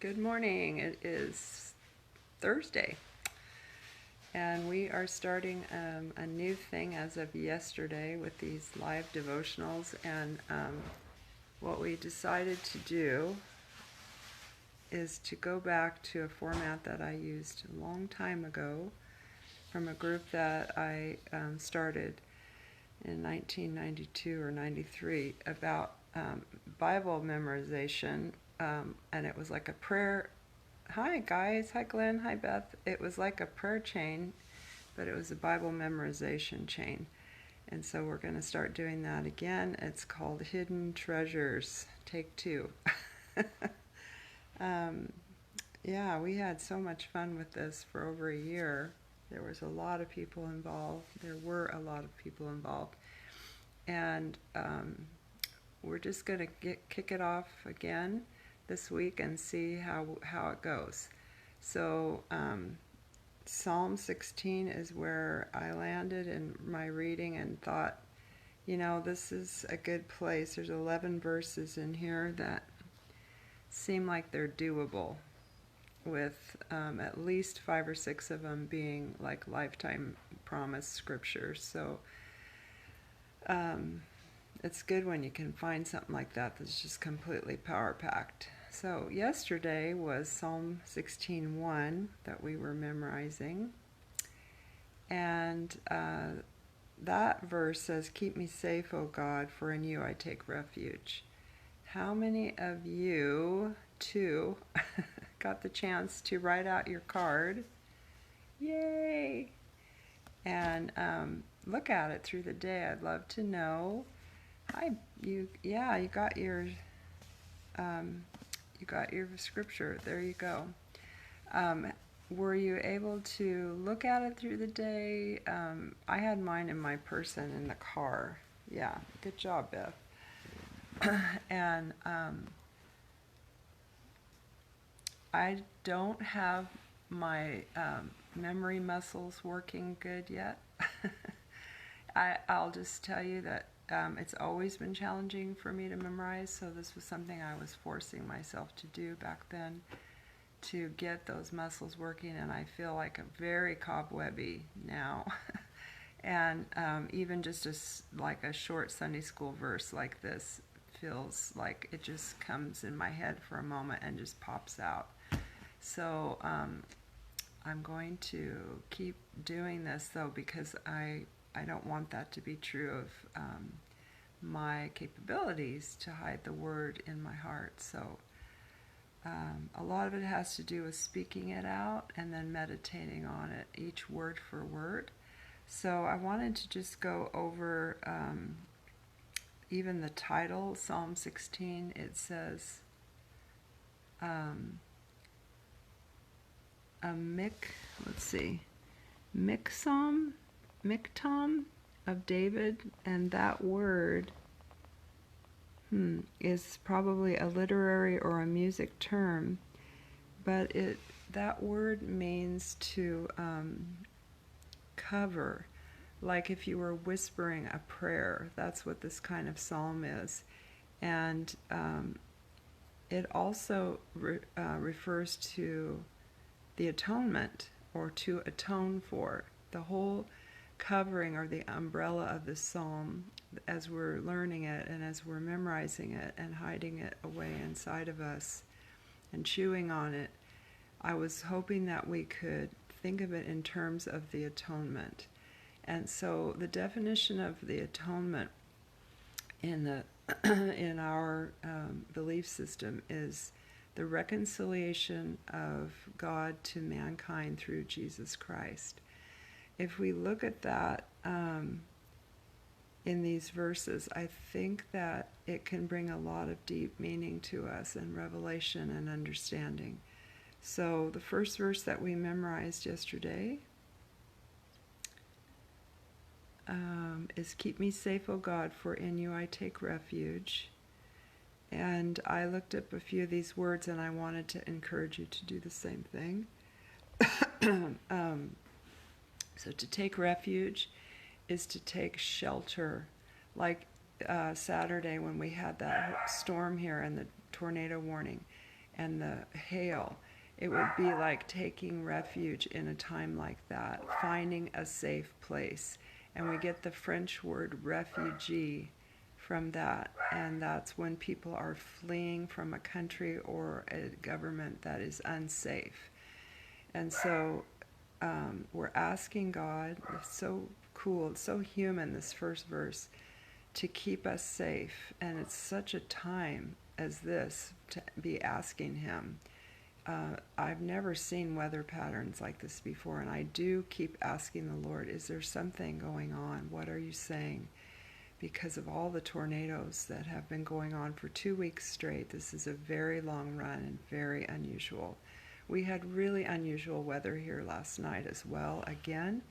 Good morning. It is Thursday, and we are starting a new thing as of yesterday with these live devotionals. And what we decided to do is to go back to a format that I used a long time ago from a group that I started in 1992 or 93 about Bible memorization. And it was like a prayer. Hi guys, hi Glenn, hi Beth. It was like a prayer chain, but it was a Bible memorization chain. And so we're going to start doing that again. It's called Hidden Treasures, take two. Yeah, we had so much fun with this for over a year. There was a lot of people involved. There were a lot of people involved. And we're just going to kick it off again this week and see how it goes. So Psalm 16 is where I landed in my reading and thought, this is a good place. There's 11 verses in here that seem like they're doable, with at least 5 or 6 of them being like lifetime promise scriptures. So it's good when you can find something like that that's just completely power-packed. So yesterday was Psalm 16:1 that we were memorizing. And that verse says, "Keep me safe, O God, for in you I take refuge." How many of you, too, got the chance to write out your card? Yay! And look at it through the day. I'd love to know. You got your scripture. There you go. Were you able to look at it through the day? I had mine in my person in the car. Yeah, good job, Beth. And I don't have my memory muscles working good yet. I'll just tell you that it's always been challenging for me to memorize, so this was something I was forcing myself to do back then to get those muscles working, and I feel like a very cobwebby now. And even just like a short Sunday school verse like this feels like it just comes in my head for a moment and just pops out. So I'm going to keep doing this though, because I don't want that to be true of my capabilities to hide the word in my heart. So a lot of it has to do with speaking it out and then meditating on it, each word for word. So I wanted to just go over even the title, Psalm 16. It says Miktam of David, and that word is probably a literary or a music term, but that word means to cover, like if you were whispering a prayer. That's what this kind of psalm is. And it also refers to the atonement, or to atone for. The whole covering or the umbrella of the psalm, as we're learning it and as we're memorizing it and hiding it away inside of us and chewing on it, I was hoping that we could think of it in terms of the atonement. And so the definition of the atonement in our belief system is the reconciliation of God to mankind through Jesus Christ. If we look at that in these verses, I think that it can bring a lot of deep meaning to us, and revelation and understanding. So the first verse that we memorized yesterday is, "Keep me safe, O God, for in you I take refuge." And I looked up a few of these words, and I wanted to encourage you to do the same thing. So to take refuge is to take shelter. Like Saturday when we had that storm here and the tornado warning. and the hail. It would be like taking refuge in a time like that, finding a safe place. And we get the French word refugee from that, and that's when people are fleeing from a country or a government that is unsafe. And so we're asking God, it's so cool, it's so human, this first verse, to keep us safe. And it's such a time as this to be asking Him. I've never seen weather patterns like this before, and I do keep asking the Lord, is there something going on? What are you saying? Because of all the tornadoes that have been going on for 2 weeks straight, this is a very long run and very unusual. We had really unusual weather here last night as well, again,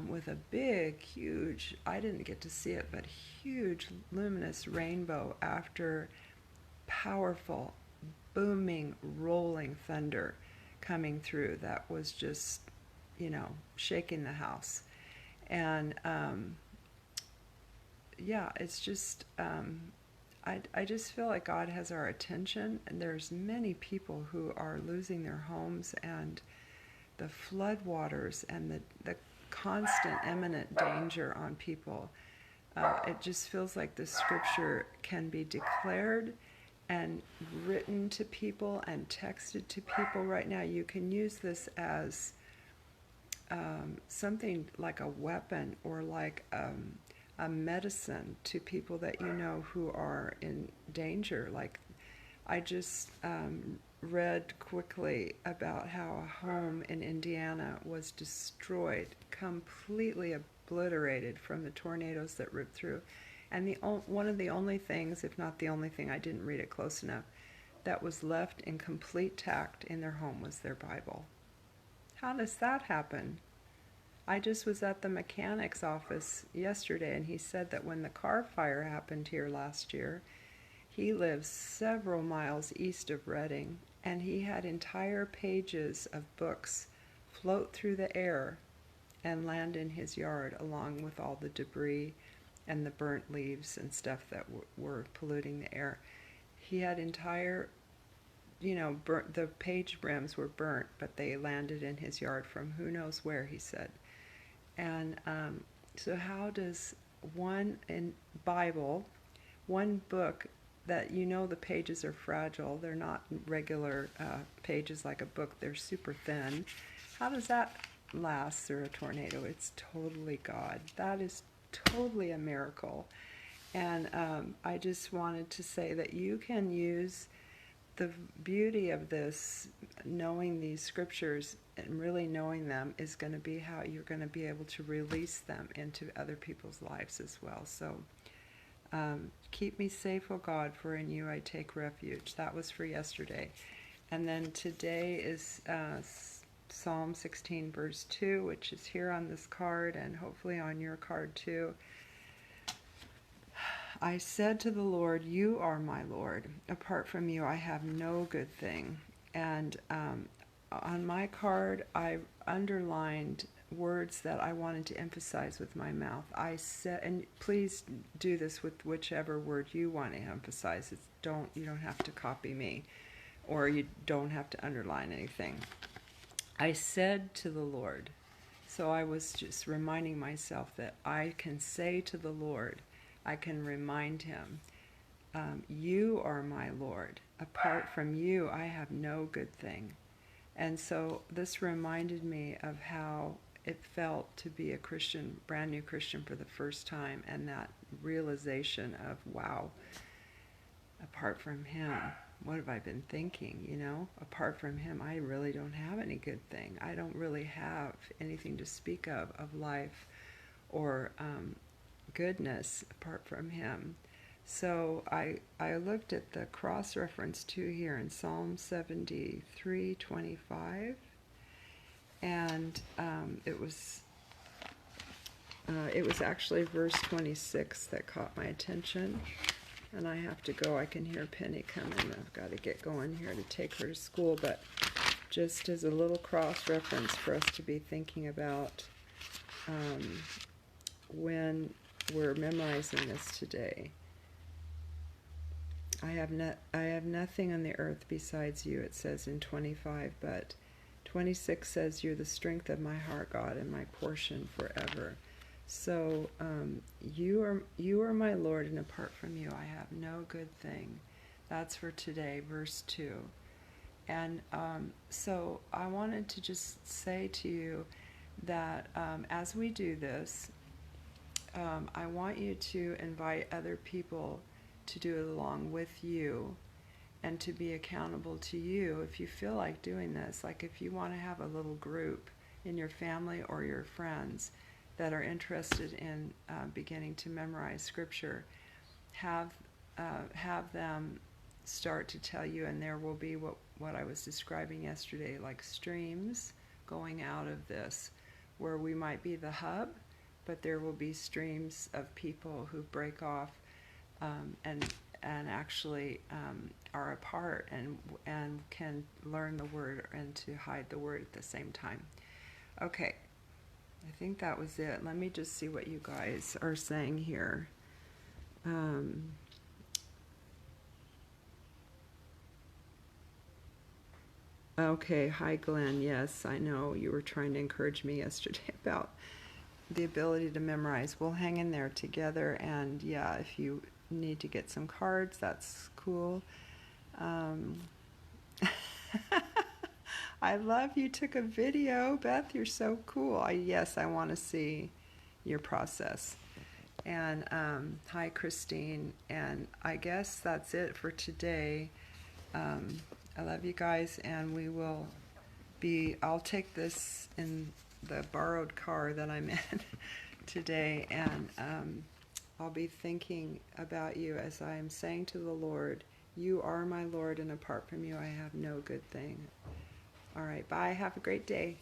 with a big, huge, I didn't get to see it, but huge luminous rainbow after powerful, booming, rolling thunder coming through that was just, shaking the house. And yeah, it's just, I just feel like God has our attention, and there's many people who are losing their homes, and the floodwaters and the constant imminent danger on people. It just feels like the scripture can be declared and written to people and texted to people right now. You can use this as something like a weapon or like a medicine to people that you know who are in danger. Like, I just read quickly about how a home in Indiana was destroyed, completely obliterated from the tornadoes that ripped through. And one of the only things, if not the only thing, I didn't read it close enough, that was left in complete tact in their home was their Bible. How does that happen? I just was at the mechanic's office yesterday, and he said that when the car fire happened here last year, he lives several miles east of Reading, and he had entire pages of books float through the air and land in his yard, along with all the debris and the burnt leaves and stuff that were polluting the air. He had entire, the page brims were burnt, but they landed in his yard from who knows where, he said. And so how does one book that the pages are fragile, they're not regular pages like a book, they're super thin, how does that last through a tornado? It's totally God. That is totally a miracle. And I just wanted to say that you can use the beauty of this, knowing these scriptures and really knowing them is going to be how you're going to be able to release them into other people's lives as well. So keep me safe, O God, for in you I take refuge. That was for yesterday. And then today is Psalm 16 verse 2, which is here on this card and hopefully on your card too. I said to the Lord, you are my Lord. Apart from you, I have no good thing. And on my card, I underlined words that I wanted to emphasize with my mouth. I said, and please do this with whichever word you want to emphasize. You don't have to copy me, or you don't have to underline anything. I said to the Lord. So I was just reminding myself that I can say to the Lord, I can remind him, you are my Lord. Apart from you, I have no good thing. And so this reminded me of how it felt to be a Christian, brand new Christian for the first time, and that realization of, wow, apart from him, what have I been thinking, Apart from him, I really don't have any good thing. I don't really have anything to speak of life or goodness apart from him. So I looked at the cross-reference too here in Psalm 73:25, and it was actually verse 26 that caught my attention. And I have to go. I can hear Penny coming. I've got to get going here to take her to school. But just as a little cross-reference for us to be thinking about when we're memorizing this today. I have nothing on the earth besides you, it says in 25, but 26 says, you're the strength of my heart, God, and my portion forever. So you are my Lord, and apart from you I have no good thing. That's for today, verse 2. And so I wanted to just say to you that as we do this, I want you to invite other people to do it along with you and to be accountable to you if you feel like doing this. Like if you want to have a little group in your family or your friends that are interested in beginning to memorize scripture, have them start to tell you, and there will be what I was describing yesterday, like streams going out of this, where we might be the hub, but there will be streams of people who break off and actually are a part and can learn the word and to hide the word at the same time. Okay, I think that was it. Let me just see what you guys are saying here. Okay, hi Glenn. Yes, I know you were trying to encourage me yesterday about the ability to memorize. We'll hang in there together, and yeah, if you need to get some cards, that's cool. I love you took a video, Beth. You're so cool. Yes, I want to see your process. And hi, Christine. And I guess that's it for today. I love you guys, and I'll take this in the borrowed car that I'm in today, and I'll be thinking about you as I am saying to the Lord, you are my Lord, and apart from you I have no good thing. All right, bye. Have a great day.